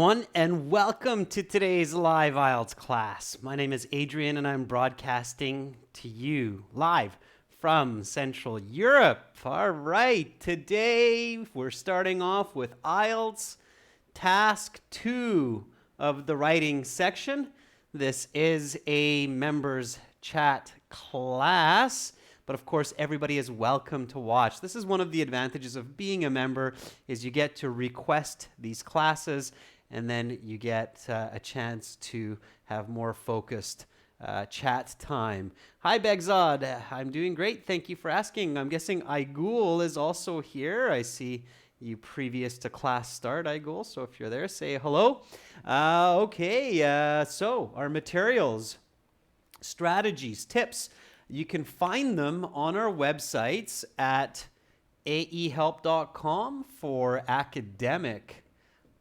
everyone, and welcome to today's live IELTS class. My name is Adrian, and I'm broadcasting to you live from Central Europe. All right, today we're starting off with IELTS Task 2 of the writing section. This is a members chat class. But of course, everybody is welcome to watch. This is one of the advantages of being a member is you get to request these classes and then you get a chance to have more focused chat time. Hi, Begzad. I'm doing great. Thank you for asking. I'm guessing Aigul is also here. I see you previous to class start, Aigul. So if you're there, say hello. So our materials, strategies, tips, you can find them on our websites at aehelp.com for academic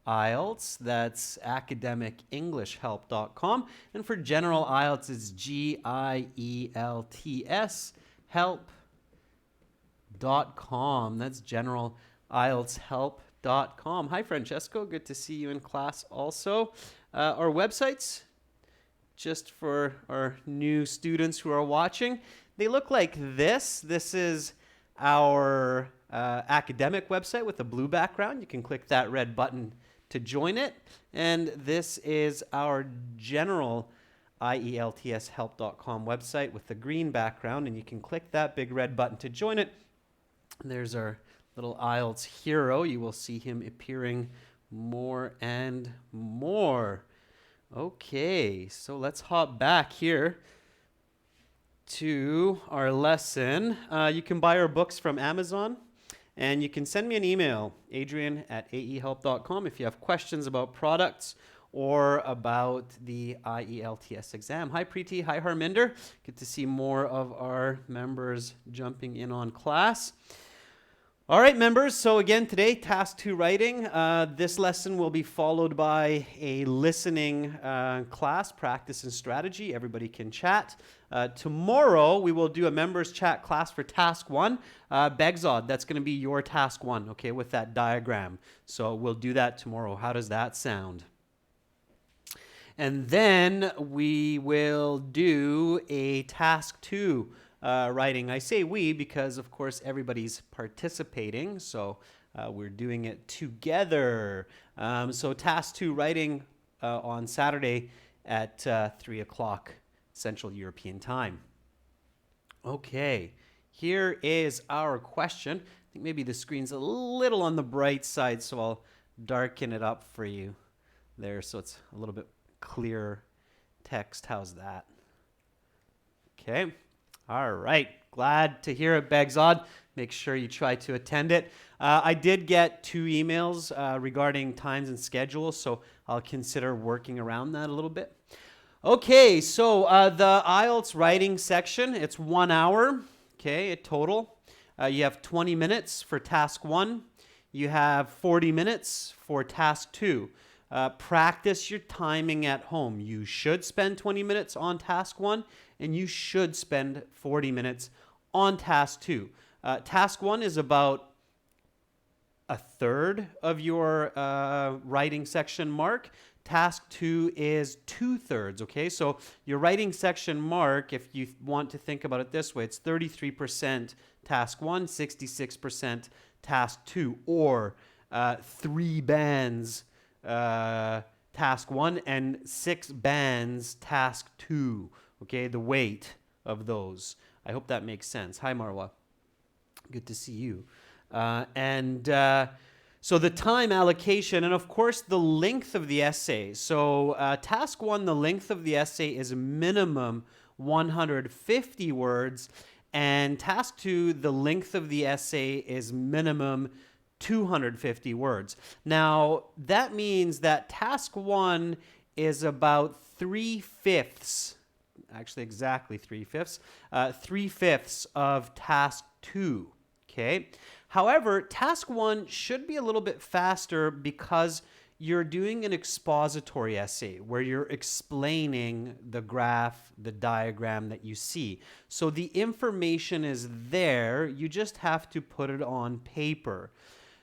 IELTS. That's academicenglishhelp.com. And for general IELTS, it's GIELTS help.com. That's general IELTS help.com. Hi, Francesco. Good to see you in class also. Our websites, just for our new students who are watching, they look like this. This is our academic website with a blue background. You can click that red button to join it. And this is our general IELTShelp.com website with the green background, and you can click that big red button to join it. There's our little IELTS hero. You will see him appearing more and more. Okay, so let's hop back here to our lesson. You can buy our books from Amazon, and you can send me an email, adrian@aehelp.com, if you have questions about products or about the IELTS exam. Hi, Preeti. Hi, Harminder. Good to see more of our members jumping in on class. All right, members, so again today, Task 2 writing. This lesson will be followed by a listening class, practice and strategy. Everybody can chat. Tomorrow, we will do a members chat class for Task 1. Begzad, that's going to be your Task 1, okay, with that diagram. So we'll do that tomorrow. How does that sound? And then we will do a Task 2 writing. I say we because, of course, everybody's participating, so we're doing it together. So Task 2 writing on Saturday at 3 o'clock Central European Time. Okay, here is our question. I think maybe the screen's a little on the bright side, so I'll darken it up for you there so it's a little bit clearer text. How's that? Okay. All right, glad to hear it, Begzad. Make sure you try to attend it. I did get 2 emails regarding times and schedules, so I'll consider working around that a little bit. Okay, so the IELTS writing section, it's 1 hour, okay, total. You have 20 minutes for Task 1. You have 40 minutes for Task 2. Practice your timing at home. You should spend 20 minutes on Task 1, and you should spend 40 minutes on Task 2. Task 1 is about a third of your writing section mark. Task 2 is 2/3, okay? So your writing section mark, if you want to think about it this way, it's 33% Task 1, 66% Task 2, or 3 bands Task 1 and 6 bands Task 2. Okay, the weight of those. I hope that makes sense. Hi, Marwa. Good to see you. So the time allocation, and of course the length of the essay. So Task 1, the length of the essay is minimum 150 words, and Task 2, the length of the essay is minimum 250 words. Now, that means that Task 1 is about 3/5, actually exactly 3/5, 3/5 of Task 2, okay? However, Task 1 should be a little bit faster because you're doing an expository essay where you're explaining the graph, the diagram that you see. So the information is there, you just have to put it on paper.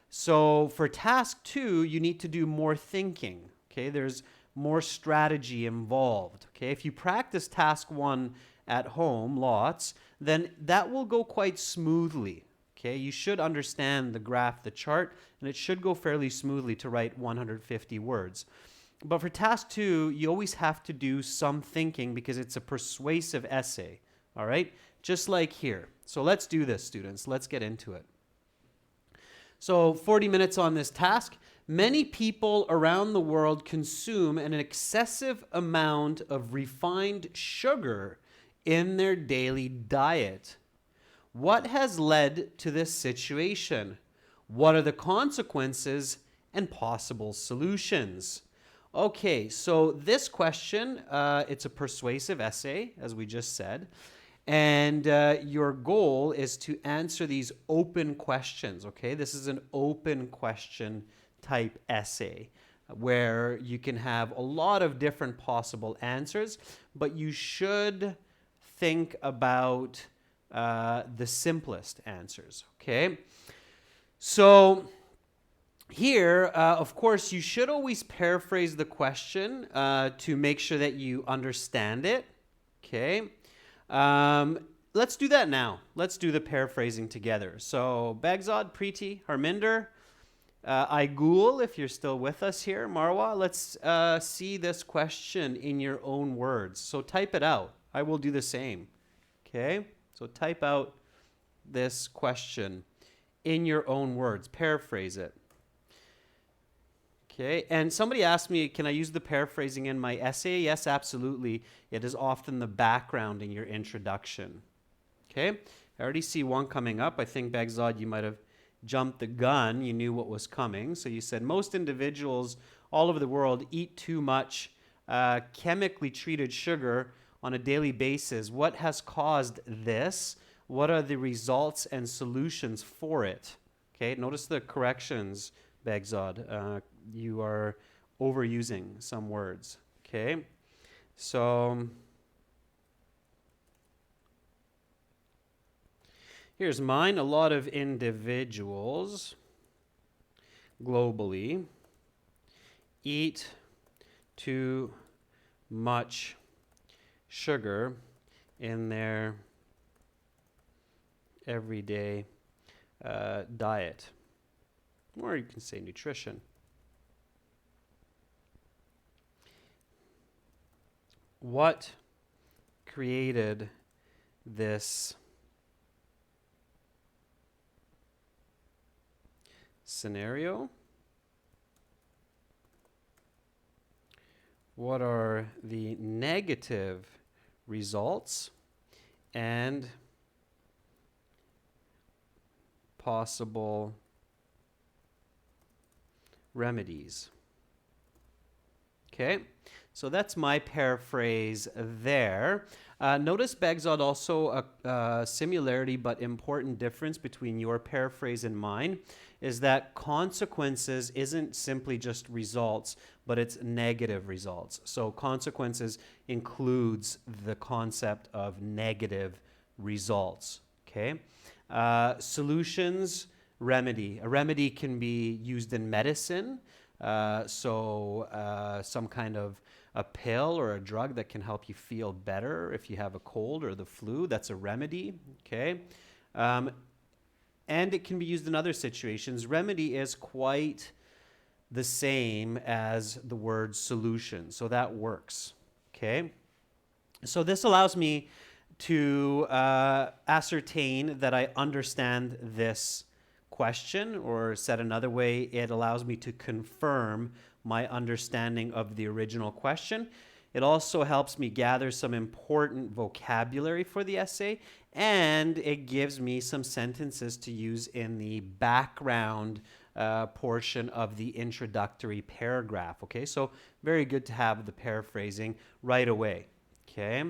So for task 2, you need to do more thinking. Okay, there's more strategy involved. Okay, if you practice task 1 at home lots, then that will go quite smoothly. Okay, you should understand the graph, the chart, and it should go fairly smoothly to write 150 words. But for task 2, you always have to do some thinking because it's a persuasive essay. All right, just like here. So let's do this, students. Let's get into it. So 40 minutes on this task. Many people around the world consume an excessive amount of refined sugar in their daily diet. What has led to this situation? What are the consequences and possible solutions? Okay, so this question, it's a persuasive essay, as we just said. And your goal is to answer these open questions, okay? This is an open question type essay where you can have a lot of different possible answers, but you should think about the simplest answers, okay? So here, of course, you should always paraphrase the question to make sure that you understand it, okay? Let's do that now. Let's do the paraphrasing together. So, Bagzad, Preeti, Harminder, Aigul, if you're still with us here, Marwa, let's see this question in your own words. So type it out. I will do the same. Okay? So type out this question in your own words. Paraphrase it. Okay, and somebody asked me, can I use the paraphrasing in my essay? Yes, absolutely. It is often the background in your introduction. Okay, I already see one coming up. I think, Bagzad, you might have jumped the gun. You knew what was coming. So you said, most individuals all over the world eat too much chemically treated sugar on a daily basis. What has caused this? What are the results and solutions for it? Okay, notice the corrections, Bagzad. You are overusing some words. Okay, so here's mine. A lot of individuals globally eat too much sugar in their everyday diet. Or you can say nutrition. What created this scenario? What are the negative results and possible remedies? Okay, so that's my paraphrase there. Notice, Bagzad, also a similarity but important difference between your paraphrase and mine is that consequences isn't simply just results, but it's negative results. So consequences includes the concept of negative results, okay? Solutions, remedy. A remedy can be used in medicine, some kind of a pill or a drug that can help you feel better if you have a cold or the flu. That's a remedy, okay? And it can be used in other situations. Remedy is quite the same as the word solution, so that works, okay? So this allows me to ascertain that I understand this question, or said another way, it allows me to confirm my understanding of the original question. It also helps me gather some important vocabulary for the essay, and it gives me some sentences to use in the background portion of the introductory paragraph. Okay, so very good to have the paraphrasing right away. Okay.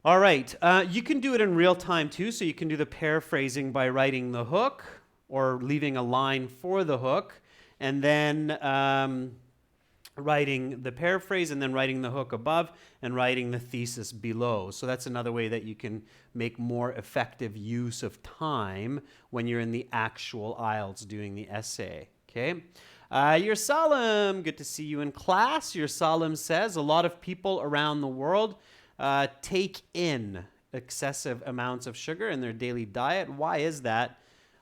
All right, you can do it in real time too, so you can do the paraphrasing by writing the hook or leaving a line for the hook, and then writing the paraphrase, and then writing the hook above, and writing the thesis below. So that's another way that you can make more effective use of time when you're in the actual IELTS doing the essay, okay? Your Salam, good to see you in class. Your Salam says a lot of people around the world take in excessive amounts of sugar in their daily diet. Why is that?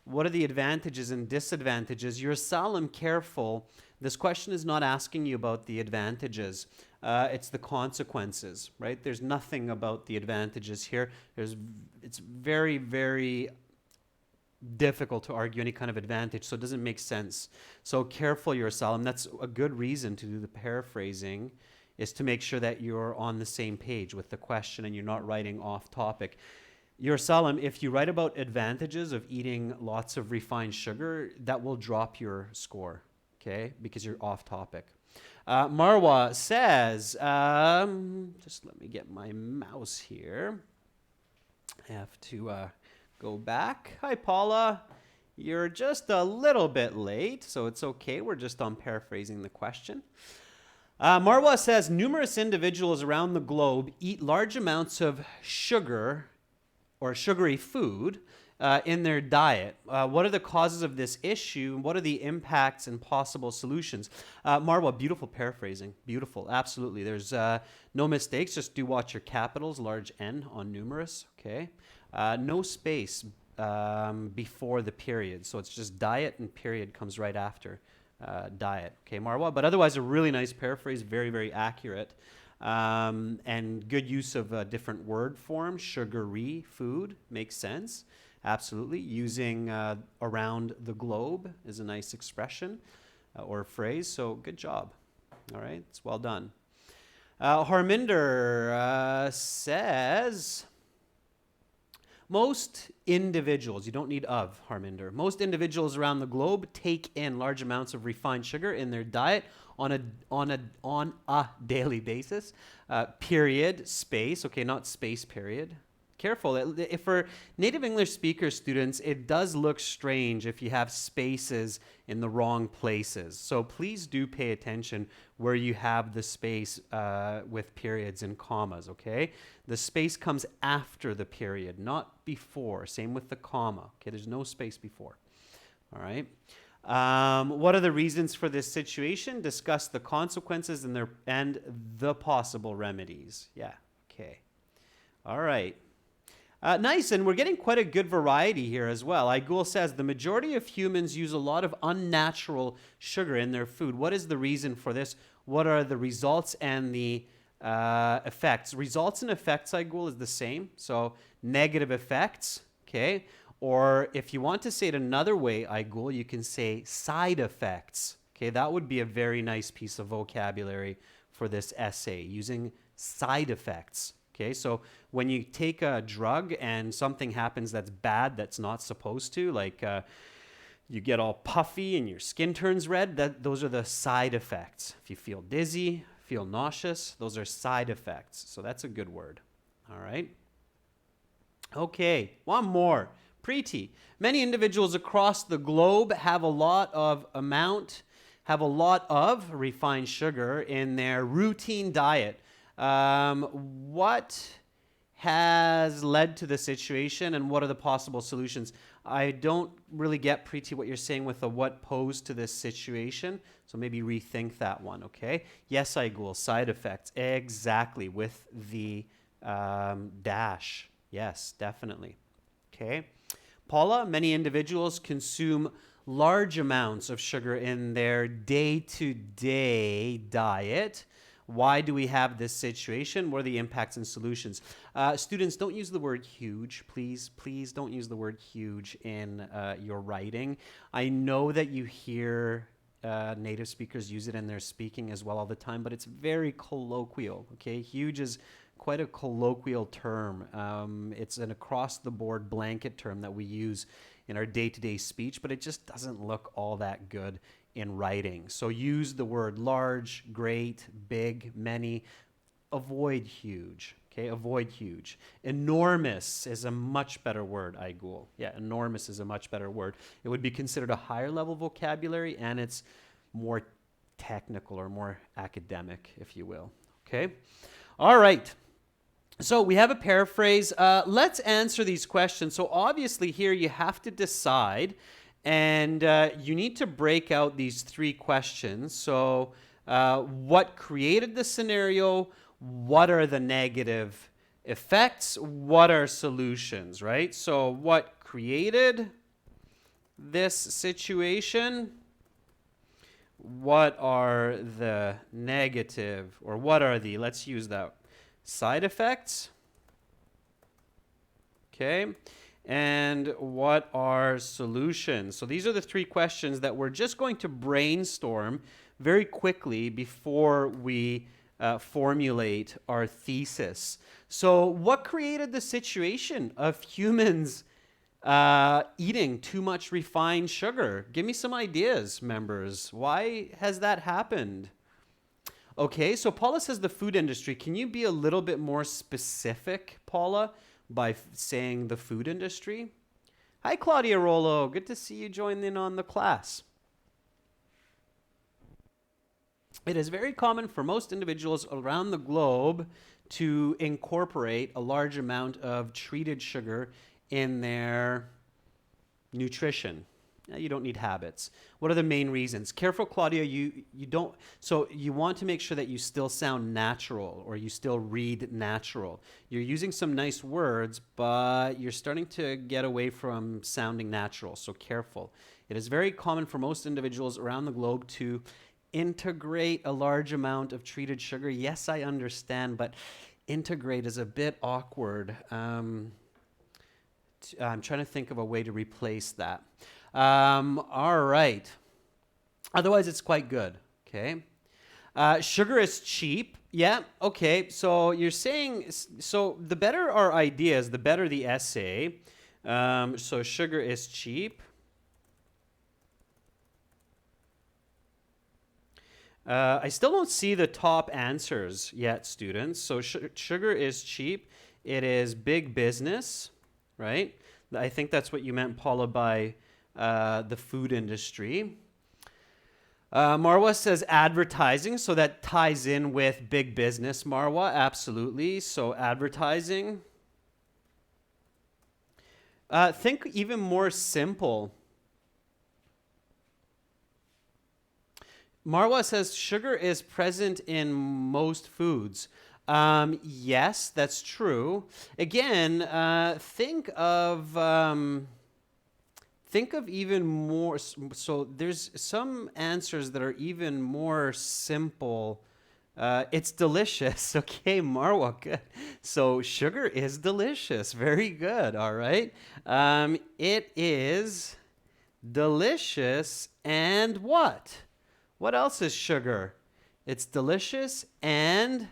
What are the advantages and disadvantages? Your Salam, careful. This question is not asking you about the advantages. It's the consequences, right? There's nothing about the advantages here. It's very, very difficult to argue any kind of advantage, so it doesn't make sense. So careful, your Salam. That's a good reason to do the paraphrasing, is to make sure that you're on the same page with the question and you're not writing off topic. Your Salam, if you write about advantages of eating lots of refined sugar, that will drop your score, okay, because you're off topic. Marwa says, just let me get my mouse here. I have to go back. Hi, Paula. You're just a little bit late, so it's okay. We're just on paraphrasing the question. Marwa says, numerous individuals around the globe eat large amounts of sugar or sugary food in their diet. What are the causes of this issue? What are the impacts and possible solutions? Marwa, beautiful paraphrasing. Beautiful, absolutely. There's no mistakes. Just do watch your capitals, large N on numerous, okay? No space before the period. So it's just diet and period comes right after diet, okay, Marwa? But otherwise, a really nice paraphrase, very, very accurate. And good use of different word forms. Sugary food makes sense. Absolutely. Using around the globe is a nice expression or phrase. So good job. All right. It's well done. Harminder says, most individuals, you don't need of, Harminder, most individuals around the globe take in large amounts of refined sugar in their diet on a daily basis. Period, space, okay, not space period. Careful, if for native English speaker students, it does look strange if you have spaces in the wrong places. So please do pay attention where you have the space with periods and commas, okay? The space comes after the period, not before. Same with the comma, okay? There's no space before, all right? What are the reasons for this situation? Discuss the consequences and the possible remedies. Yeah, okay. All right. Nice, and we're getting quite a good variety here as well. Igul says, the majority of humans use a lot of unnatural sugar in their food. What is the reason for this? What are the results and the effects? Results and effects, Igul, is the same. So negative effects, okay? Or if you want to say it another way, Igul, you can say side effects. Okay, that would be a very nice piece of vocabulary for this essay, using side effects. Okay, so when you take a drug and something happens that's bad, that's not supposed to, like you get all puffy and your skin turns red, those are the side effects. If you feel dizzy, feel nauseous, those are side effects. So that's a good word. All right. Okay, one more. Preeti. Many individuals across the globe have a lot of refined sugar in their routine diet. What has led to the situation and what are the possible solutions? I don't really get, Preeti, what you're saying with the what posed to this situation. So maybe rethink that one, okay? Yes, Igul, side effects. Exactly, with the dash. Yes, definitely. Okay. Paula, many individuals consume large amounts of sugar in their day-to-day diet. Why do we have this situation? What are the impacts and solutions? Students, don't use the word huge, please. Please don't use the word huge in your writing. I know that you hear native speakers use it in their speaking as well all the time, but it's very colloquial, okay? Huge is quite a colloquial term. It's an across-the-board blanket term that we use in our day-to-day speech, but it just doesn't look all that good in writing. So use the word large, great, big, many. Avoid huge, okay? Avoid huge. Enormous is a much better word, Igul. Yeah, enormous is a much better word. It would be considered a higher level vocabulary, and it's more technical or more academic, if you will, okay? All right. So we have a paraphrase. Let's answer these questions. So obviously here you have to decide And you need to break out these three questions. So, what created the scenario? What are the negative effects? What are solutions, right? So, what created this situation? What are the negative, or what are the, let's use that, side effects? Okay. And what are solutions? So these are the three questions that we're just going to brainstorm very quickly before we formulate our thesis. So what created the situation of humans eating too much refined sugar? Give me some ideas, members. Why has that happened? Okay, so Paula says the food industry. Can you be a little bit more specific, Paula, by saying the food industry? Hi, Claudia Rollo. Good to see you join in on the class. It is very common for most individuals around the globe to incorporate a large amount of treated sugar in their nutrition. You don't need habits. What are the main reasons? Careful, Claudia, you don't, so you want to make sure that you still sound natural, or you still read natural. You're using some nice words, but you're starting to get away from sounding natural, so careful. It is very common for most individuals around the globe to integrate a large amount of treated sugar. Yes, I understand, but integrate is a bit awkward. I'm trying to think of a way to replace that. All right. Otherwise, it's quite good. Okay. Sugar is cheap. Yeah. Okay. So you're saying, so the better our ideas, the better the essay. So sugar is cheap. I still don't see the top answers yet, students. So sugar is cheap. It is big business, right? I think that's what you meant, Paula, by the food industry. Marwa says advertising, so that ties in with big business, Marwa, absolutely. So advertising. Think even more simple. Marwa says sugar is present in most foods. Yes, that's true. Again, think of even more. So there's some answers that are even more simple. It's delicious. Okay, Marwa, good. So sugar is delicious. Very good. All right. It is delicious. And what? What else is sugar? It's delicious and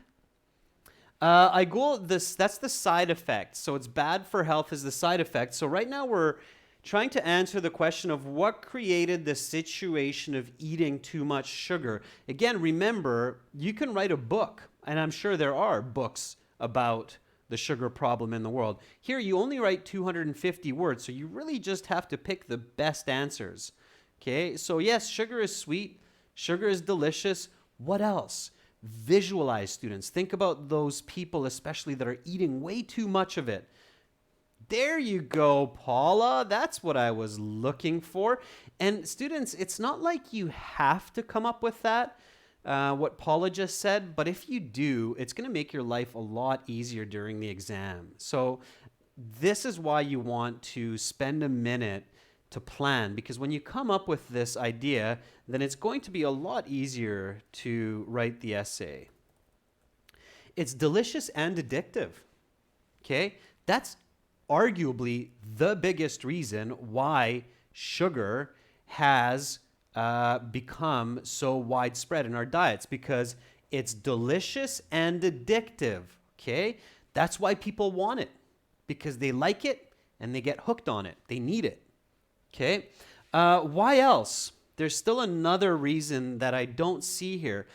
that's the side effect. So it's bad for health is the side effect. So right now we're trying to answer the question of what created the situation of eating too much sugar. Again, remember, you can write a book, and I'm sure there are books about the sugar problem in the world. Here, you only write 250 words, so you really just have to pick the best answers. Okay, so yes, sugar is sweet. Sugar is delicious. What else? Visualize, students. Think about those people, especially that are eating way too much of it. There you go, Paula. That's what I was looking for. And students, it's not like you have to come up with that, what Paula just said, but if you do, it's going to make your life a lot easier during the exam. So this is why you want to spend a minute to plan, because when you come up with this idea, then it's going to be a lot easier to write the essay. It's delicious and addictive. Okay? That's arguably the biggest reason why sugar has become so widespread in our diets, because it's delicious and addictive. Okay? That's why people want it, because they like it and they get hooked on it. They need it. Okay, why else? There's still another reason that I don't see here.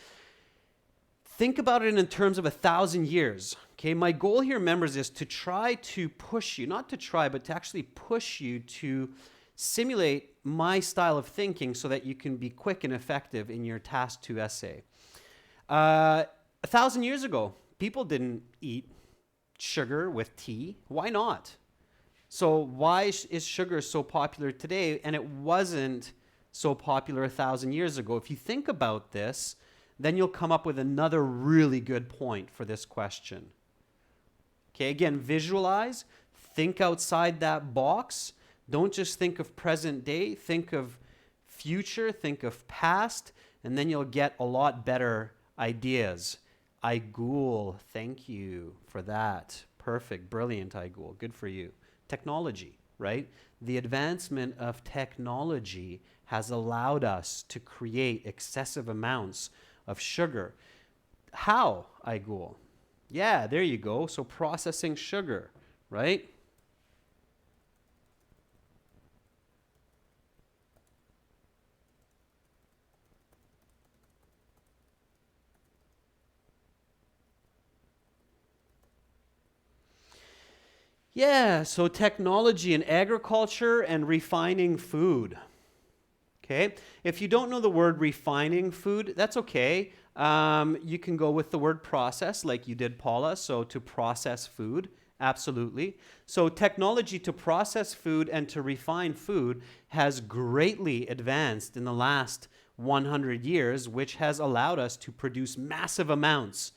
Think about it in terms of 1,000 years. Okay, my goal here, members, is to try to push you, not to try, but to actually push you to simulate my style of thinking so that you can be quick and effective in your task 2 essay. 1,000 years ago, people didn't eat sugar with tea. Why not? So why is sugar so popular today and it wasn't so popular 1,000 years ago? If you think about this, then you'll come up with another really good point for this question. Okay, again, visualize, think outside that box. Don't just think of present day, think of future, think of past, and then you'll get a lot better ideas. Aigul, thank you for that. Perfect, brilliant, Aigul. Good for you. Technology, right? The advancement of technology has allowed us to create excessive amounts of sugar. How, Aigul? Yeah, there you go. So processing sugar, right? Yeah, so technology in agriculture and refining food. Okay, if you don't know the word refining food, that's okay. You can go with the word process like you did, Paula. So to process food, absolutely. So technology to process food and to refine food has greatly advanced in the last 100 years, which has allowed us to produce massive amounts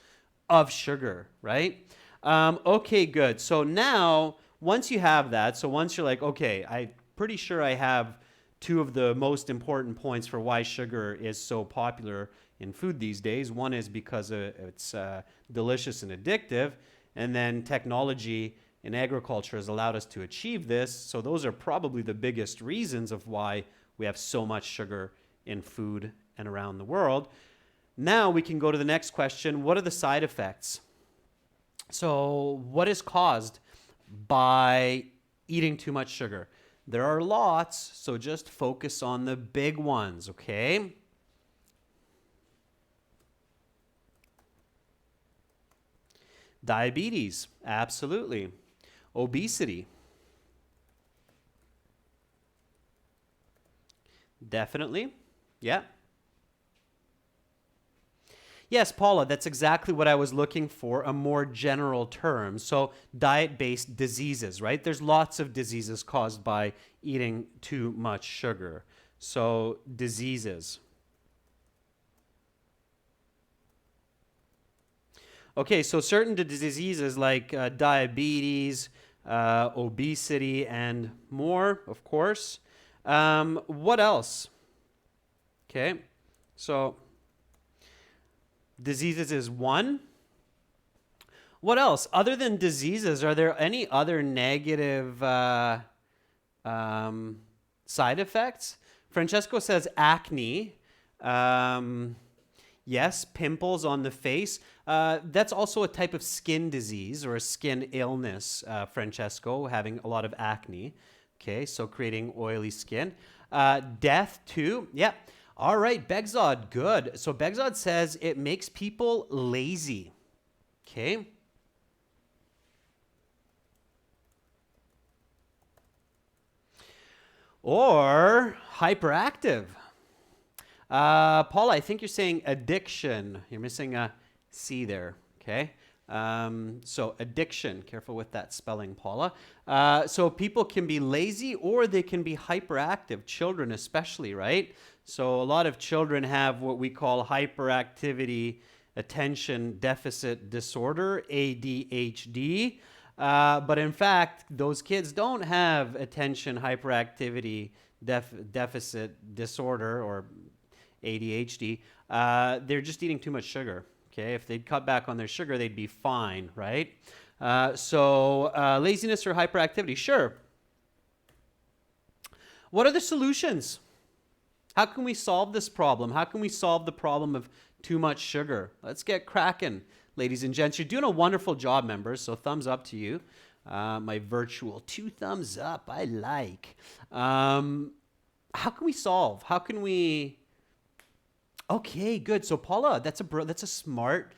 of sugar, right? Okay, good. So now, once you have that, so once you're like, okay, I'm pretty sure I have two of the most important points for why sugar is so popular in food these days. One is because it's delicious and addictive, and then technology in agriculture has allowed us to achieve this. So those are probably the biggest reasons of why we have so much sugar in food and around the world. Now we can go to the next question. What are the side effects? So what is caused by eating too much sugar? There are lots, so just focus on the big ones, okay? Diabetes, absolutely. Obesity, definitely. Yeah. Yes, Paula, that's exactly what I was looking for, a more general term. So, diet-based diseases, right? There's lots of diseases caused by eating too much sugar. So, diseases. Okay, so certain diseases like diabetes, obesity, and more, of course. What else? Okay, so diseases is one. What else? Other than diseases, are there any other negative um, side effects? Francesco says acne. Um, yes, pimples on the face. That's also a type of skin disease or a skin illness, Francesco, having a lot of acne. Okay, so creating oily skin. Death, too. Yeah. All right, Begzod, good. So Begzod says it makes people lazy. Okay. Or hyperactive. Paula, I think you're saying addiction. You're missing a C there, okay? So addiction, careful with that spelling, Paula. So people can be lazy or they can be hyperactive, children especially, right? So a lot of children have what we call hyperactivity attention deficit disorder, ADHD. But in fact, those kids don't have attention hyperactivity deficit disorder or ADHD. They're just eating too much sugar. Okay, if they'd cut back on their sugar, they'd be fine, right? So laziness or hyperactivity, sure. What are the solutions? How can we solve this problem? How can we solve the problem of too much sugar? Let's get cracking, ladies and gents. You're doing a wonderful job, members, so thumbs up to you. My virtual 2 thumbs up, I like. How can we solve? How can we... Okay, good. So Paula, that's a smart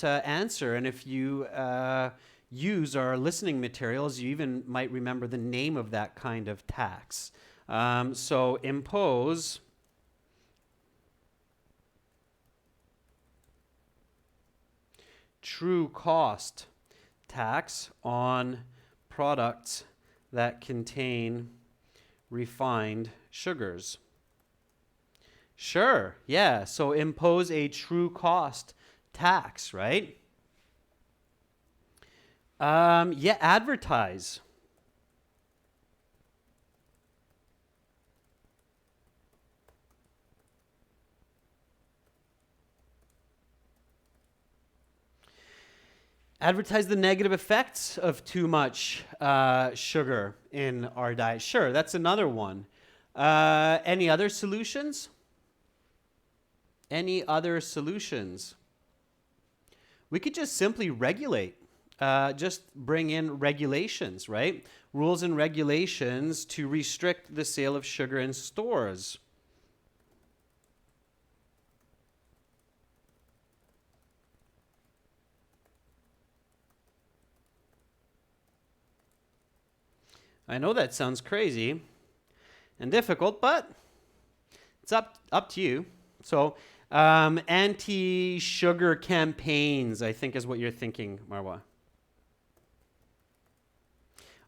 answer. And if you use our listening materials, you even might remember the name of that kind of tax. So impose true cost tax on products that contain refined sugars. Sure, yeah. So impose a true cost tax, right? Yeah, advertise. Advertise the negative effects of too much sugar in our diet. Sure, that's another one. Any other solutions? Any other solutions? We could just simply regulate. Just bring in regulations, right? Rules and regulations to restrict the sale of sugar in stores. I know that sounds crazy and difficult, but it's up to you. So, anti-sugar campaigns, I think, is what you're thinking, Marwa.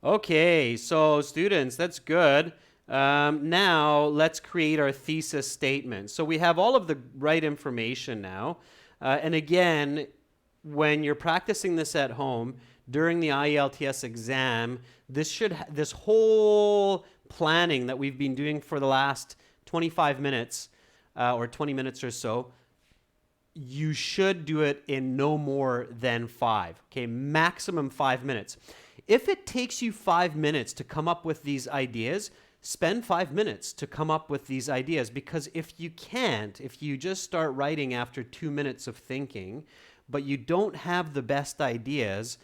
Okay, so students, that's good. Now let's create our thesis statement. So we have all of the right information now. And again, when you're practicing this at home during the IELTS exam, this whole planning that we've been doing for the last 25 minutes or 20 minutes or so, you should do it in no more than 5. Okay, maximum 5 minutes. If it takes you 5 minutes to come up with these ideas, spend 5 minutes to come up with these ideas, because if you can't, if you just start writing after 2 minutes of thinking, but you don't have the best ideas,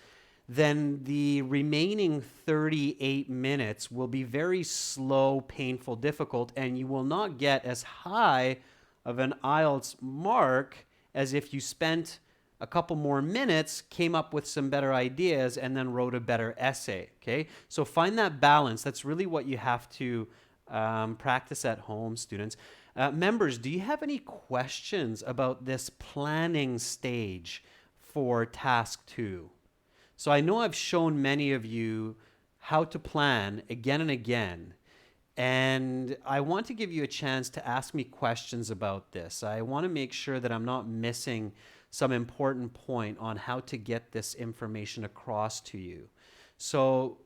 then the remaining 38 minutes will be very slow, painful, difficult, and you will not get as high of an IELTS mark as if you spent a couple more minutes, came up with some better ideas, and then wrote a better essay, okay? So find that balance. That's really what you have to practice at home, students. Members, do you have any questions about this planning stage for task 2? So I know I've shown many of you how to plan again and again, and I want to give you a chance to ask me questions about this. I want to make sure that I'm not missing some important point on how to get this information across to you. So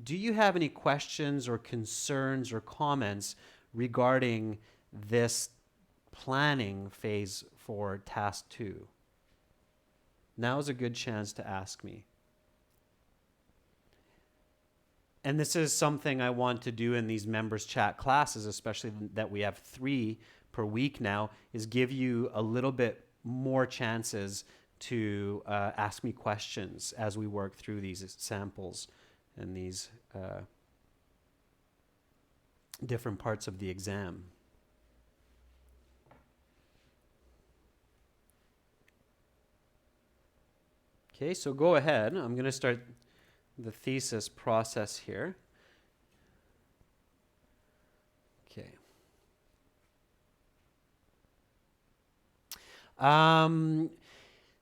do you have any questions or concerns or comments regarding this planning phase for task 2? Now is a good chance to ask me. And this is something I want to do in these members chat classes, especially that we have 3 per week now, is give you a little bit more chances to ask me questions as we work through these samples and these different parts of the exam. Okay, so go ahead. I'm going to start the thesis process here. Okay.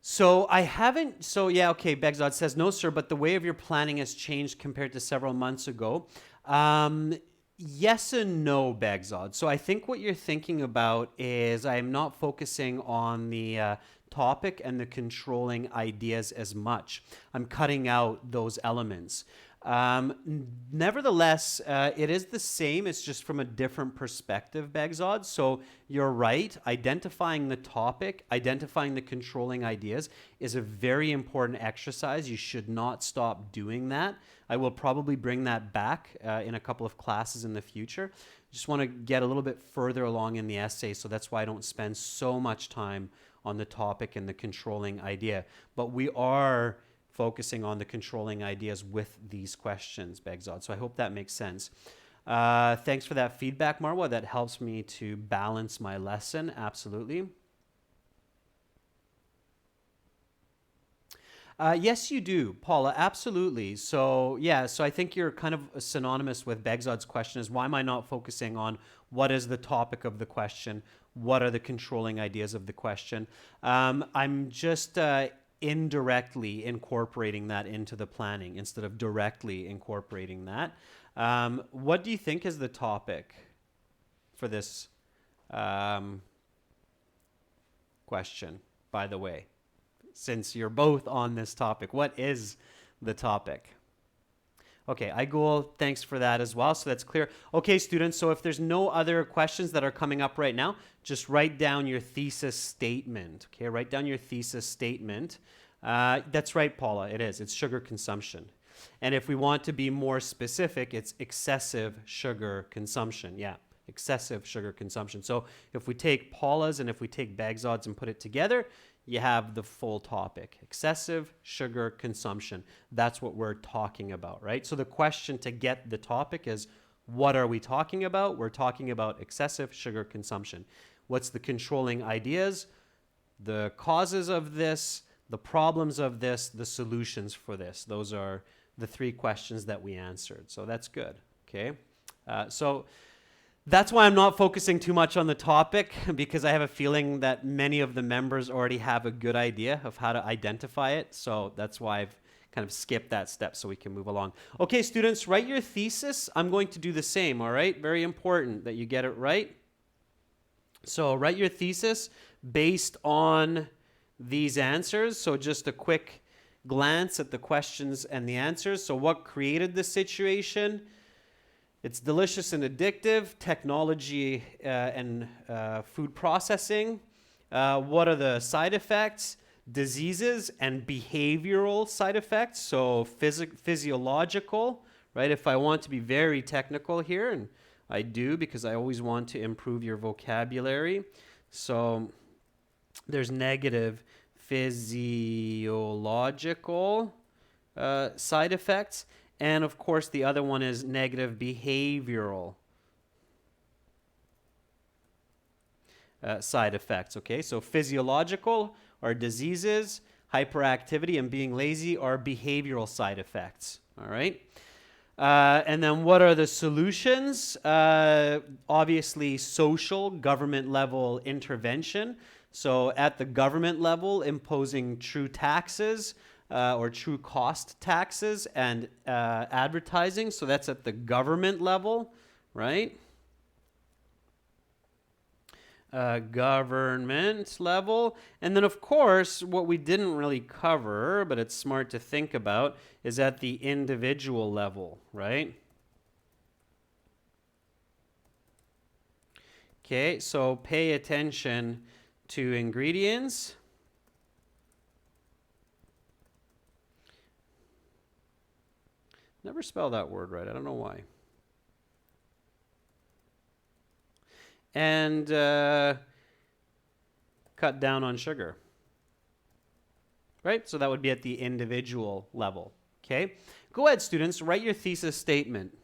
So I haven't, so yeah, okay, Begzod says, no, sir, but the way of your planning has changed compared to several months ago. Yes and no, Begzod. So I think what you're thinking about is I'm not focusing on the topic and the controlling ideas as much. I'm cutting out those elements. Nevertheless, it is the same. It's just from a different perspective, Begzod. So you're right. Identifying the topic, identifying the controlling ideas is a very important exercise. You should not stop doing that. I will probably bring that back in a couple of classes in the future. Just want to get a little bit further along in the essay, so that's why I don't spend so much time on the topic and the controlling idea. But we are focusing on the controlling ideas with these questions, Begzod. So I hope that makes sense. Thanks for that feedback, Marwa. That helps me to balance my lesson, absolutely. Yes, you do, Paula, absolutely. So yeah, so I think you're kind of synonymous with Begzod's question is, why am I not focusing on what is the topic of the question? What are the controlling ideas of the question? I'm just indirectly incorporating that into the planning instead of directly incorporating that. What do you think is the topic for this question, by the way? Since you're both on this topic, what is the topic? Okay, Igul, thanks for that as well. So that's clear. Okay, students, so if there's no other questions that are coming up right now, just write down your thesis statement. Okay, write down your thesis statement. That's right, Paula, it is. It's sugar consumption. And if we want to be more specific, it's excessive sugar consumption. Yeah, excessive sugar consumption. So if we take Paula's and if we take Bagzod's and put it together, you have the full topic, excessive sugar consumption. That's what we're talking about, right? So the question to get the topic is, what are we talking about? We're talking about excessive sugar consumption. What's the controlling ideas, the causes of this, the problems of this, the solutions for this? Those are the 3 questions that we answered. So that's good, okay? So that's why I'm not focusing too much on the topic, because I have a feeling that many of the members already have a good idea of how to identify it. So that's why I've kind of skipped that step so we can move along. Okay, students, write your thesis. I'm going to do the same, all right? Very important that you get it right. So write your thesis based on these answers. So just a quick glance at the questions and the answers. So what created the situation? It's delicious and addictive, technology and food processing. What are the side effects? Diseases and behavioral side effects, so physiological, right? If I want to be very technical here, and I do because I always want to improve your vocabulary. So there's negative physiological side effects. And of course, the other one is negative behavioral side effects, okay? So physiological are diseases, hyperactivity and being lazy are behavioral side effects, all right? And then what are the solutions? Obviously, social, government level intervention. So at the government level, imposing true taxes, or true cost taxes and advertising. So that's at the government level, right? Government level. And then, of course, what we didn't really cover, but it's smart to think about, is at the individual level, right? Okay, so pay attention to ingredients. Never spell that word right. I don't know why. And cut down on sugar. Right? So that would be at the individual level. Okay? Go ahead, students. Write your thesis statement.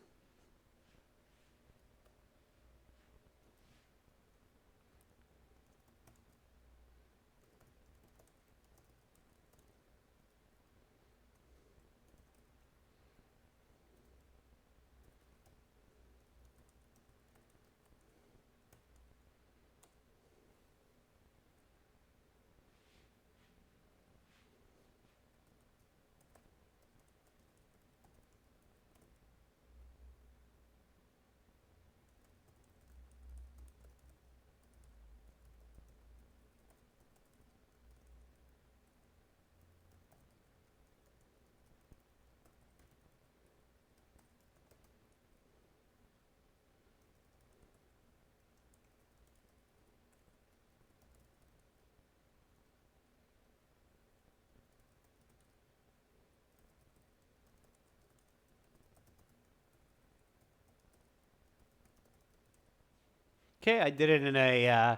Okay, I did it in a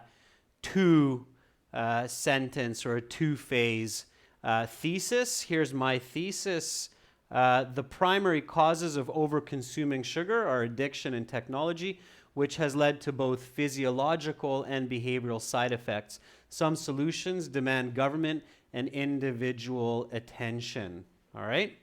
two-sentence or a two-phase thesis. Here's my thesis. The primary causes of over-consuming sugar are addiction and technology, which has led to both physiological and behavioral side effects. Some solutions demand government and individual attention. All right?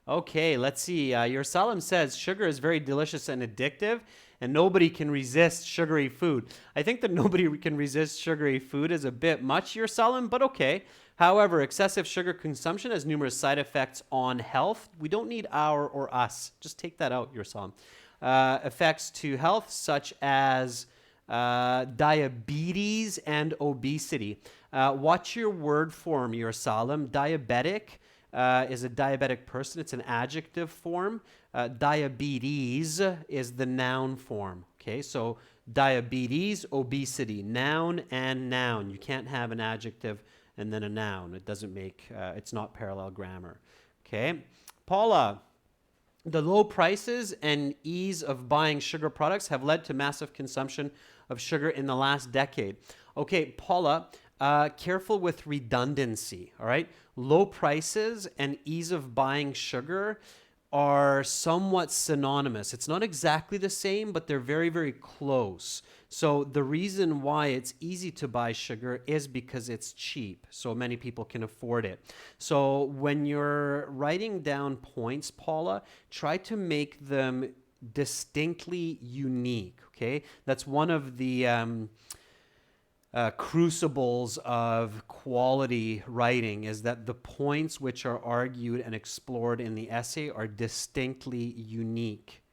Okay, let's see. Your Salam says sugar is very delicious and addictive, and nobody can resist sugary food. I think that nobody can resist sugary food is a bit much, you're selling, but okay. However, excessive sugar consumption has numerous side effects on health. We don't need our or us. Just take that out, you're selling. Effects to health such as diabetes and obesity. Watch your word form, Yerushalayim. Diabetic is a diabetic person. It's an adjective form. Diabetes is the noun form. Okay, so diabetes, obesity, noun and noun. You can't have an adjective and then a noun. It doesn't make, it's not parallel grammar. Okay, Paula. The low prices and ease of buying sugar products have led to massive consumption of sugar in the last decade. Okay, Paula, careful with redundancy, all right? Low prices and ease of buying sugar are somewhat synonymous. It's not exactly the same, but they're very, very close. So the reason why it's easy to buy sugar is because it's cheap. So many people can afford it. So when you're writing down points, Paula, try to make them distinctly unique, okay? That's one of the crucibles of quality writing, is that the points which are argued and explored in the essay are distinctly unique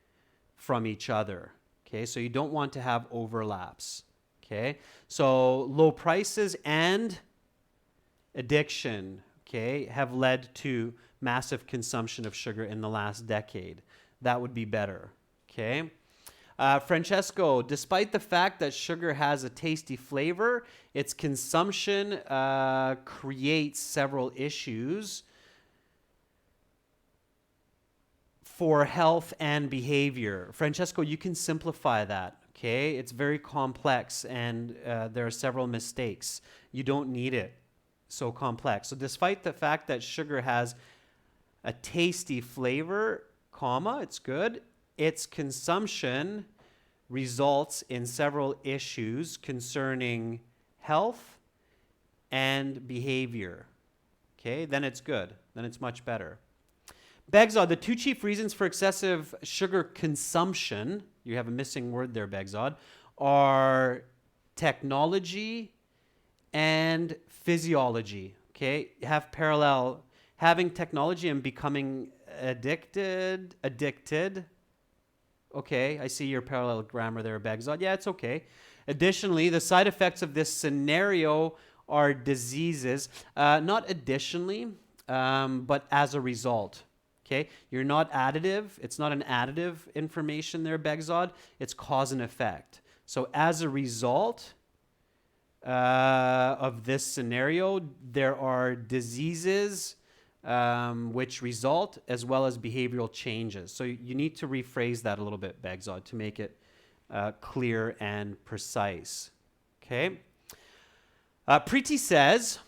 from each other. Okay, so you don't want to have overlaps. Okay, so low prices and addiction, okay, have led to massive consumption of sugar in the last decade. That would be better. Okay. Francesco, despite the fact that sugar has a tasty flavor, its consumption creates several issues for health and behavior. Francesco, you can simplify that, okay? It's very complex and there are several mistakes. You don't need it so complex. So despite the fact that sugar has a tasty flavor, comma, it's good, its consumption results in several issues concerning health and behavior. Okay, then it's good. Then it's much better. Begzod, the two chief reasons for excessive sugar consumption, you have a missing word there, Begzod, are technology and physiology. Okay, have parallel, having technology and becoming addicted. Okay, I see your parallel grammar there, Begzod. Yeah, it's okay. Additionally, the side effects of this scenario are diseases. Not additionally, but as a result. Okay, you're not additive. It's not an additive information there, Begzod. It's cause and effect. So as a result of this scenario, there are diseases which result, as well as behavioral changes. So you need to rephrase that a little bit, Begzod, to make it clear and precise. Okay. Preeti says,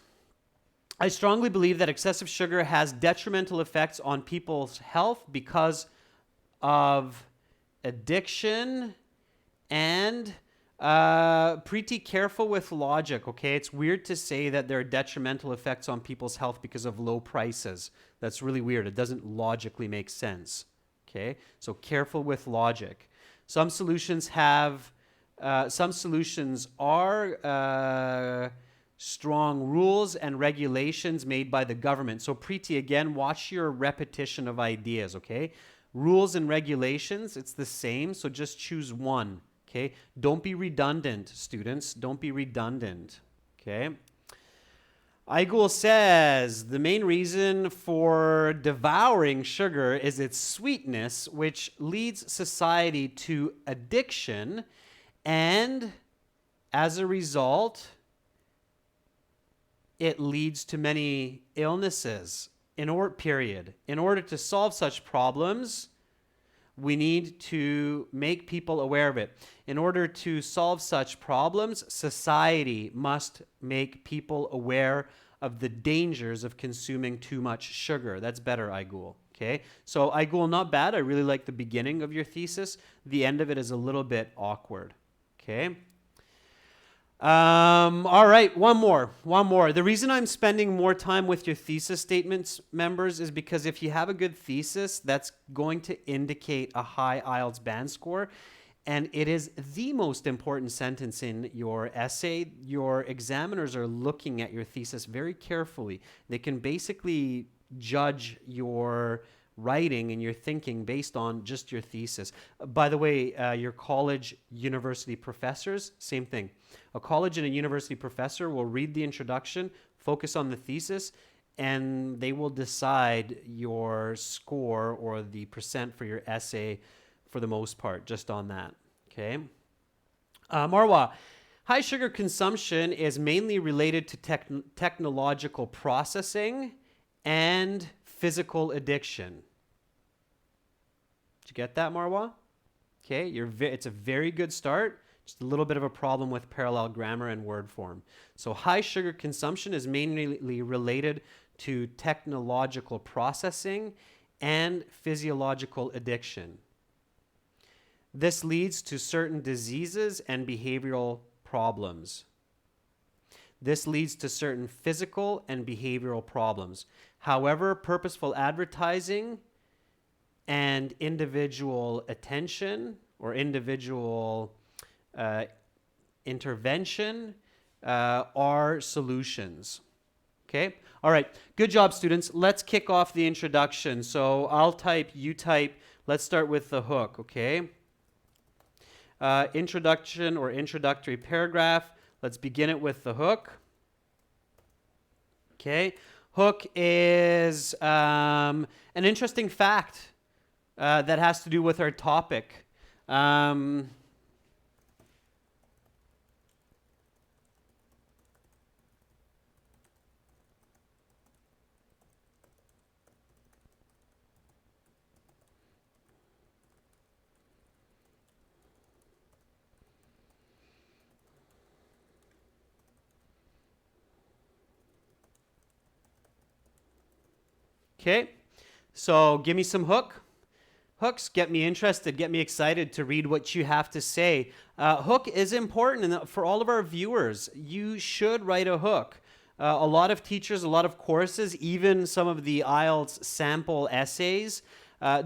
I strongly believe that excessive sugar has detrimental effects on people's health because of addiction and Preeti, careful with logic, okay? It's weird to say that there are detrimental effects on people's health because of low prices. That's really weird. It doesn't logically make sense, okay? So careful with logic. Some solutions are strong rules and regulations made by the government. So Preeti, again, watch your repetition of ideas, okay? Rules and regulations, it's the same, so just choose one, okay? Don't be redundant, students. Don't be redundant, okay? Igul says, the main reason for devouring sugar is its sweetness, which leads society to addiction, and as a result, it leads to many illnesses. In order to solve such problems, we need to make people aware of it. In order to solve such problems, society must make people aware of the dangers of consuming too much sugar. That's better, Igul. Okay? So Igul, not bad. I really like the beginning of your thesis. The end of it is a little bit awkward. Okay? All right, one more. The reason I'm spending more time with your thesis statements, members, is because if you have a good thesis, that's going to indicate a high IELTS band score. And it is the most important sentence in your essay. Your examiners are looking at your thesis very carefully. They can basically judge your writing and your thinking based on just your thesis. By the way, your college university professors, same thing. A college and a university professor will read the introduction, focus on the thesis, and they will decide your score or the percent for your essay for the most part, just on that. Okay. Marwa, high sugar consumption is mainly related to technological processing and physical addiction. Did you get that, Marwa? Okay, it's a very good start. Just a little bit of a problem with parallel grammar and word form. So high sugar consumption is mainly related to technological processing and physiological addiction. This leads to certain diseases and behavioral problems. This leads to certain physical and behavioral problems. However, purposeful advertising and individual attention or individual intervention are solutions. Okay? All right. Good job, students. Let's kick off the introduction. So I'll type, you type. Let's start with the hook, okay? Introduction or introductory paragraph. Let's begin it with the hook. Okay. Hook is an interesting fact that has to do with our topic. Okay, so give me some hooks. Get me interested, get me excited to read what you have to say. Hook is important for all of our viewers. You should write a hook. A lot of teachers, a lot of courses, even some of the IELTS sample essays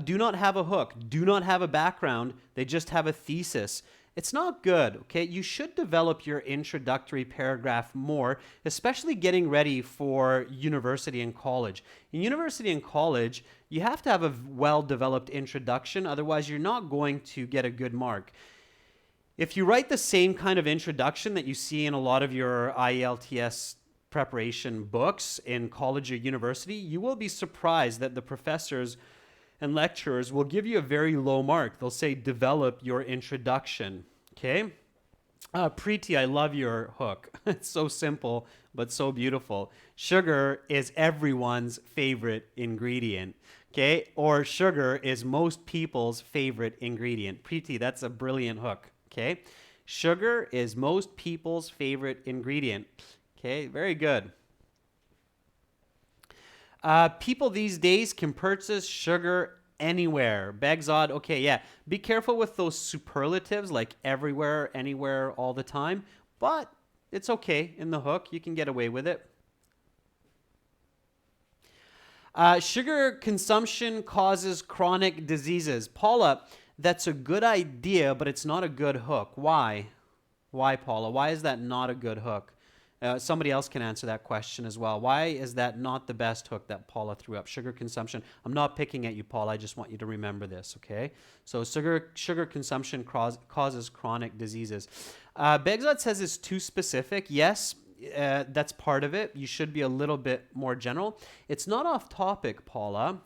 do not have a hook, do not have a background. They just have a thesis. It's not good, okay? You should develop your introductory paragraph more, especially getting ready for university and college. In university and college, you have to have a well-developed introduction, otherwise you're not going to get a good mark. If you write the same kind of introduction that you see in a lot of your IELTS preparation books in college or university, you will be surprised that the professors and lecturers will give you a very low mark. They'll say, develop your introduction, okay? Preeti, I love your hook. It's so simple, but so beautiful. Sugar is everyone's favorite ingredient, okay? Or sugar is most people's favorite ingredient. Preeti, that's a brilliant hook, okay? Sugar is most people's favorite ingredient, okay? Very good. People these days can purchase sugar anywhere. Begzod, okay, yeah. Be careful with those superlatives like everywhere, anywhere, all the time. But it's okay in the hook. You can get away with it. Sugar consumption causes chronic diseases. Paula, that's a good idea, but it's not a good hook. Why? Why, Paula? Why is that not a good hook? Somebody else can answer that question as well. Why is that not the best hook that Paula threw up? Sugar consumption. I'm not picking at you, Paula. I just want you to remember this, okay? So sugar consumption causes chronic diseases. Begzad says it's too specific. Yes, that's part of it. You should be a little bit more general. It's not off topic, Paula.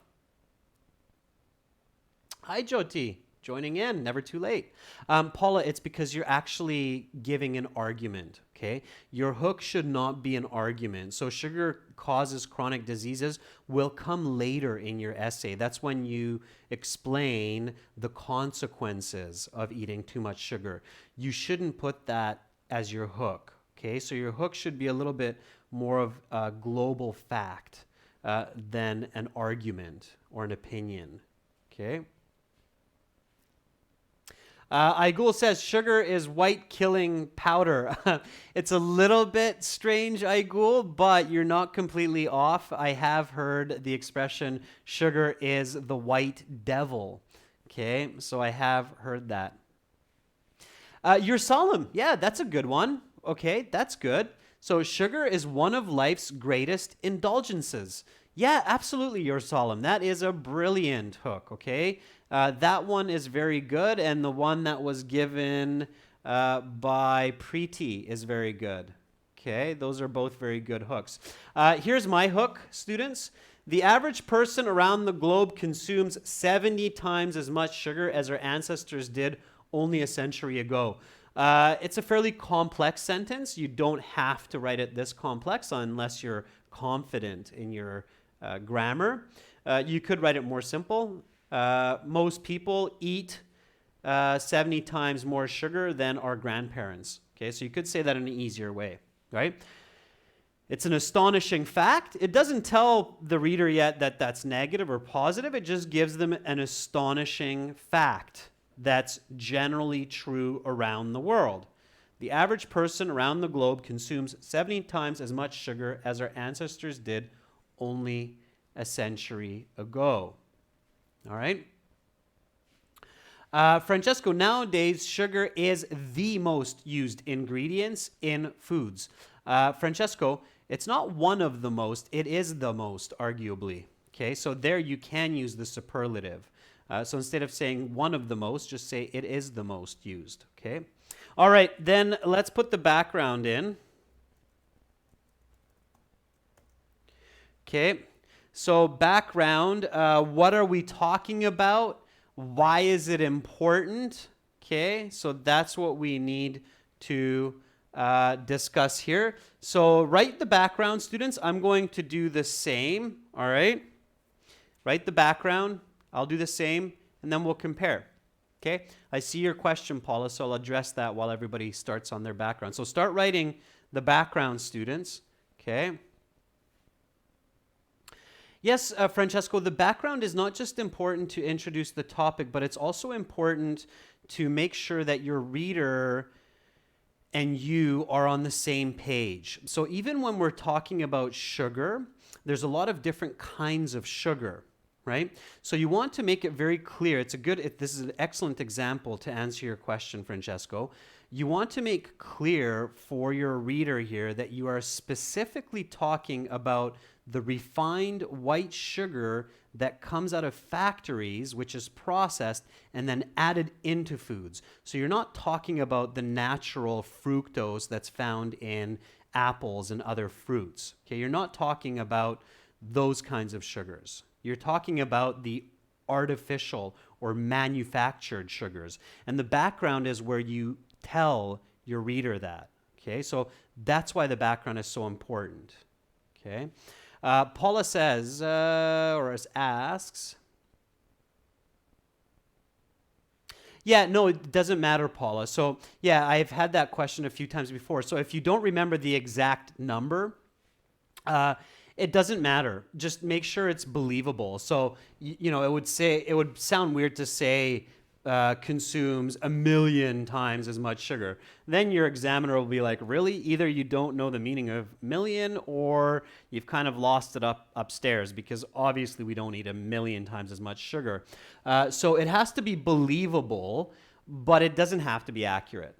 Hi, Jyoti. Joining in, never too late. Paula, it's because you're actually giving an argument, okay? Your hook should not be an argument. So sugar causes chronic diseases will come later in your essay. That's when you explain the consequences of eating too much sugar. You shouldn't put that as your hook, okay? So your hook should be a little bit more of a global fact than an argument or an opinion, okay? Igul says sugar is white killing powder. It's a little bit strange, Igul, but you're not completely off. I have heard the expression sugar is the white devil. Okay, so I have heard that. You're solemn. Yeah, that's a good one. Okay, that's good. So sugar is one of life's greatest indulgences. Yeah, absolutely, you're solemn. That is a brilliant hook, okay? That one is very good, and the one that was given by Preeti is very good. Okay, those are both very good hooks. Here's my hook, students. The average person around the globe consumes 70 times as much sugar as our ancestors did only a century ago. It's a fairly complex sentence. You don't have to write it this complex unless you're confident in your grammar. You could write it more simple. Most people eat 70 times more sugar than our grandparents. Okay, so you could say that in an easier way, right? It's an astonishing fact. It doesn't tell the reader yet that that's negative or positive. It just gives them an astonishing fact that's generally true around the world. The average person around the globe consumes 70 times as much sugar as our ancestors did only a century ago. All right? Francesco, nowadays sugar is the most used ingredients in foods. Francesco, it's not one of the most, it is the most, arguably. Okay, so there you can use the superlative. So instead of saying one of the most, just say it is the most used. Okay. All right, then let's put the background in. Okay, so background, what are we talking about? Why is it important? Okay, so that's what we need to discuss here. So write the background, students. I'm going to do the same, all right? Write the background. I'll do the same, and then we'll compare. Okay? I see your question, Paula, so I'll address that while everybody starts on their background. So start writing the background, students. Okay? Yes, Francesco, the background is not just important to introduce the topic, but it's also important to make sure that your reader and you are on the same page. So even when we're talking about sugar, there's a lot of different kinds of sugar, right? So you want to make it very clear. This is an excellent example to answer your question, Francesco. You want to make clear for your reader here that you are specifically talking about the refined white sugar that comes out of factories, which is processed and then added into foods. So you're not talking about the natural fructose that's found in apples and other fruits. Okay, you're not talking about those kinds of sugars. You're talking about the artificial or manufactured sugars. And the background is where you tell your reader that. Okay, so that's why the background is so important. Okay. Paula says, or asks, yeah, no, it doesn't matter, Paula. So, yeah, I've had that question a few times before. So if you don't remember the exact number, it doesn't matter. Just make sure it's believable. So, it would sound weird to say consumes 1,000,000 times as much sugar. Then your examiner will be like, really? Either you don't know the meaning of million or you've kind of lost it upstairs, because obviously we don't eat 1,000,000 times as much sugar. So it has to be believable, but it doesn't have to be accurate,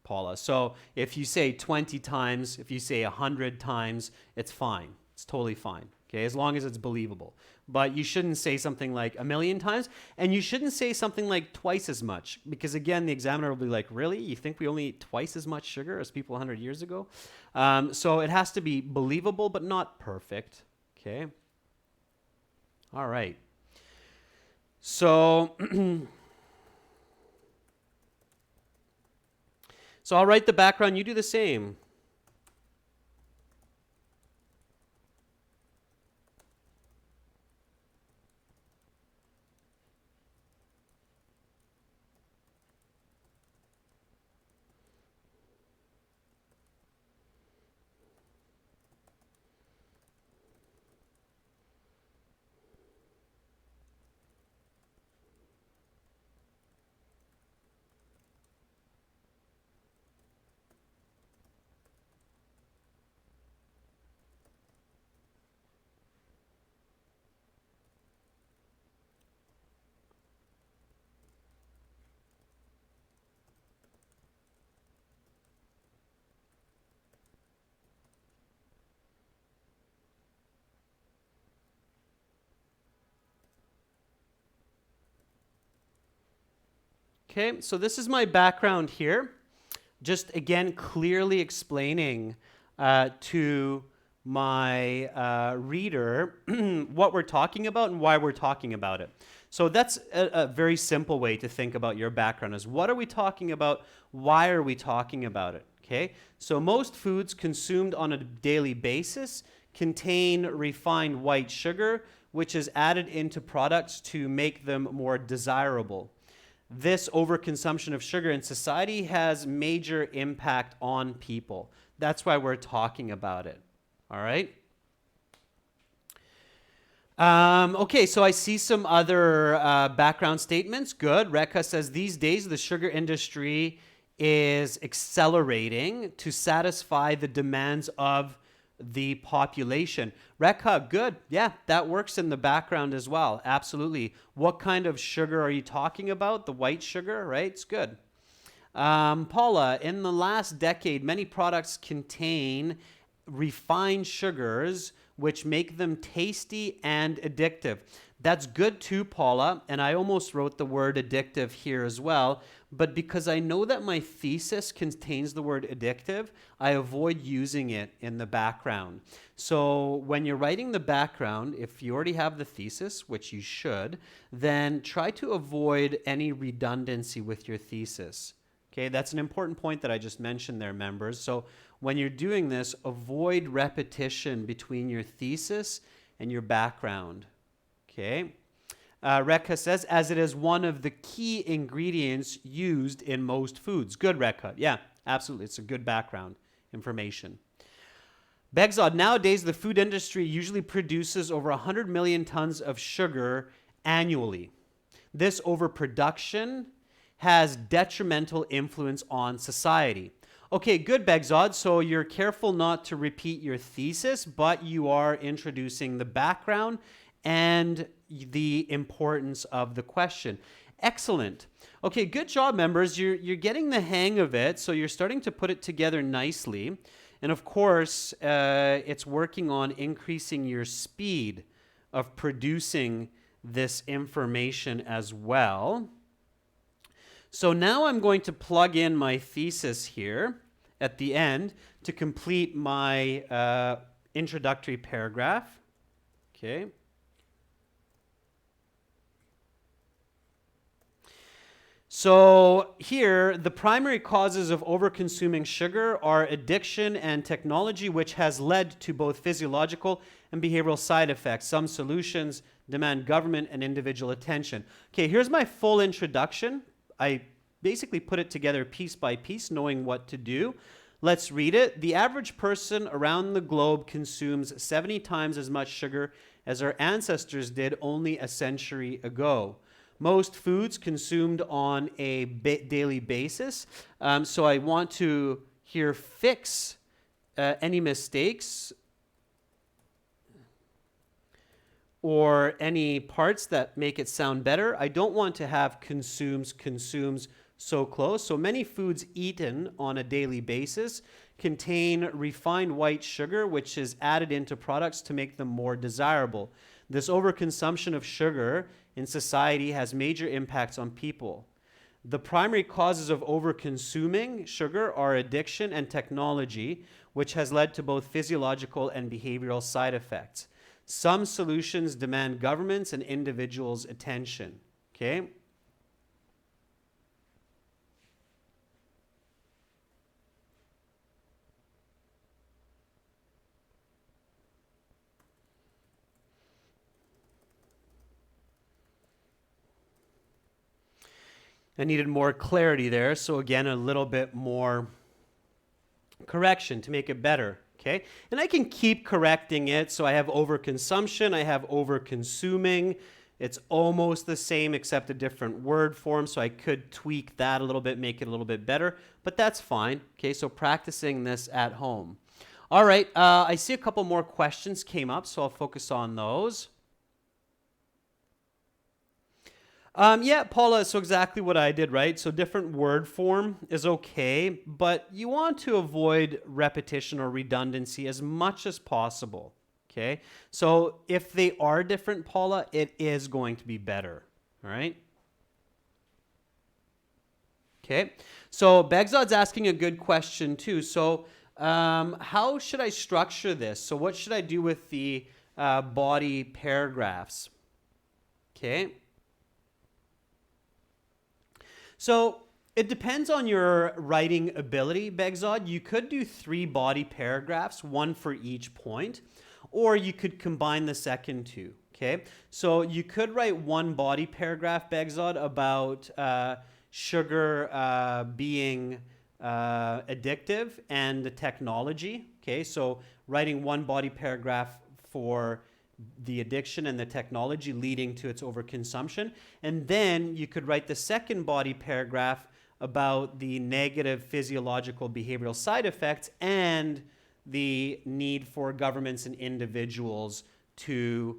Paula. So if you say 20 times, if you say 100 times, it's fine. It's totally fine. Okay, as long as it's believable. But you shouldn't say something like 1,000,000 times, and you shouldn't say something like twice as much, because again, the examiner will be like, really? You think we only eat twice as much sugar as people 100 years ago? So it has to be believable, but not perfect. Okay? All right. So, so I'll write the background. You do the same. Okay, so this is my background here. Just again, clearly explaining to my reader what we're talking about and why we're talking about it. So that's a very simple way to think about your background is what are we talking about? Why are we talking about it? Okay, so most foods consumed on a daily basis contain refined white sugar, which is added into products to make them more desirable. This overconsumption of sugar in society has major impact on people. That's why we're talking about it. All right. Okay, so I see some other background statements. Good. Rekha says these days the sugar industry is accelerating to satisfy the demands of the population. Rekha, good. Yeah, that works in the background as well. Absolutely. What kind of sugar are you talking about? The white sugar, right? It's good. Paula, in the last decade, many products contain refined sugars which make them tasty and addictive. That's good too, Paula, and I almost wrote the word addictive here as well, but because I know that my thesis contains the word addictive, I avoid using it in the background. So when you're writing the background, if you already have the thesis, which you should, then try to avoid any redundancy with your thesis. Okay, that's an important point that I just mentioned there, members. So when you're doing this, avoid repetition between your thesis and your background. Okay. Rekha says, as it is one of the key ingredients used in most foods. Good, Rekha. Yeah, absolutely. It's a good background information. Begzod, nowadays the food industry usually produces over 100 million tons of sugar annually. This overproduction has detrimental influence on society. Okay, good, Begzod. So you're careful not to repeat your thesis, but you are introducing the background and the importance of the question. Excellent. Okay, good job, members. You're getting the hang of it, so you're starting to put it together nicely. And of course, it's working on increasing your speed of producing this information as well. So now I'm going to plug in my thesis here at the end to complete my introductory paragraph. Okay. So here, the primary causes of overconsuming sugar are addiction and technology, which has led to both physiological and behavioral side effects. Some solutions demand government and individual attention. Okay, here's my full introduction. I basically put it together piece by piece, knowing what to do. Let's read it. The average person around the globe consumes 70 times as much sugar as our ancestors did only a century ago. Most foods consumed on a daily basis. So I want to here fix any mistakes or any parts that make it sound better. I don't want to have consumes so close. So many foods eaten on a daily basis contain refined white sugar, which is added into products to make them more desirable. This overconsumption of sugar in society has major impacts on people. The primary causes of overconsuming sugar are addiction and technology, which has led to both physiological and behavioral side effects. Some solutions demand governments and individuals' attention. Okay? I needed more clarity there, so again, a little bit more correction to make it better, okay? And I can keep correcting it, so I have overconsumption, I have overconsuming. It's almost the same except a different word form, so I could tweak that a little bit, make it a little bit better, but that's fine, okay? So practicing this at home. All right, I see a couple more questions came up, so I'll focus on those. Yeah, Paula, so exactly what I did, right? So different word form is okay, but you want to avoid repetition or redundancy as much as possible, okay? So if they are different, Paula, it is going to be better, all right? Okay, so Begzod's asking a good question too. So how should I structure this? So what should I do with the body paragraphs? Okay. So it depends on your writing ability, Begzod. You could do 3 body paragraphs, 1 for each point, or you could combine the second 2. Okay, so you could write 1 body paragraph, Begzod, about sugar being addictive and the technology. Okay, so writing 1 body paragraph for the addiction and the technology leading to its overconsumption. And then you could write the second body paragraph about the negative physiological behavioral side effects and the need for governments and individuals to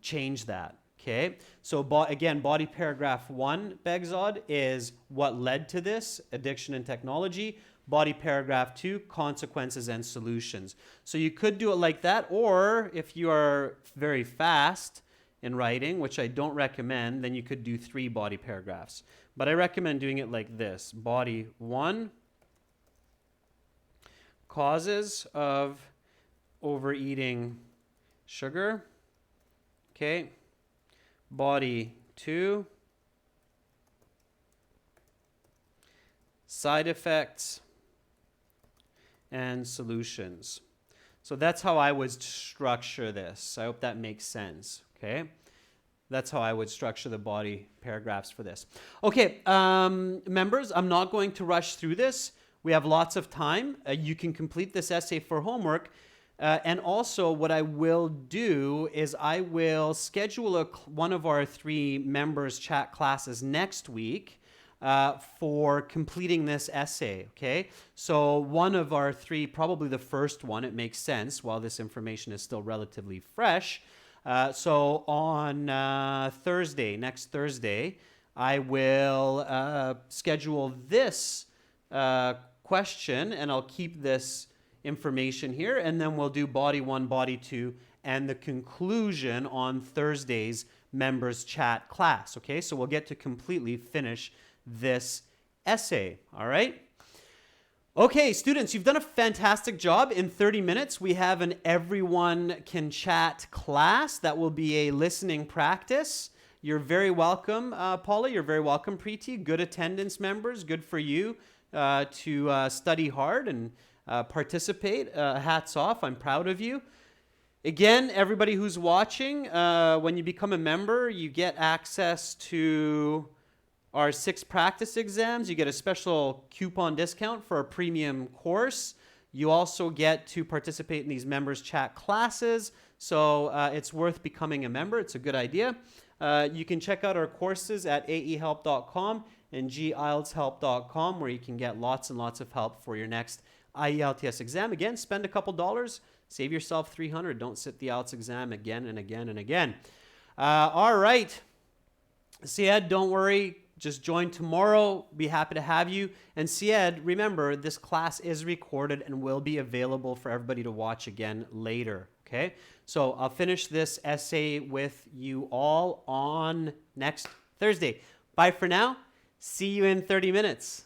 change that. Okay, so again, body paragraph 1, Begzod, is what led to this addiction and technology. Body paragraph 2, consequences and solutions. So you could do it like that, or if you are very fast in writing, which I don't recommend, then you could do 3 body paragraphs. But I recommend doing it like this. Body 1, causes of overeating sugar. Okay. Body 2, side effects and solutions. So that's how I would structure this. I hope that makes sense. Okay. That's how I would structure the body paragraphs for this. Okay, members, I'm not going to rush through this. We have lots of time. You can complete this essay for homework. And also what I will do is I will schedule one of our 3 members chat classes next week for completing this essay, okay? So one of our 3, probably the first one, it makes sense while this information is still relatively fresh. So on Thursday, next Thursday, I will schedule this question, and I'll keep this information here, and then we'll do body 1, body 2, and the conclusion on Thursday's members chat class, okay? So we'll get to completely finish this essay, all right? Okay, students, you've done a fantastic job. In 30 minutes, we have an everyone can chat class that will be a listening practice. You're very welcome, Paula. You're very welcome, Preeti. Good attendance, members. Good for you to study hard and participate. Hats off. I'm proud of you. Again, everybody who's watching, when you become a member, you get access to our 6 practice exams. You get a special coupon discount for a premium course. You also get to participate in these members chat classes. So it's worth becoming a member. It's a good idea. You can check out our courses at aehelp.com and gieltshelp.com, where you can get lots and lots of help for your next IELTS exam. Again, spend a couple dollars, save yourself $300. Don't sit the IELTS exam again and again and again. All right. Syed, don't worry. Just join tomorrow. Be happy to have you. And Syed, remember, this class is recorded and will be available for everybody to watch again later. Okay? So I'll finish this essay with you all on next Thursday. Bye for now. See you in 30 minutes.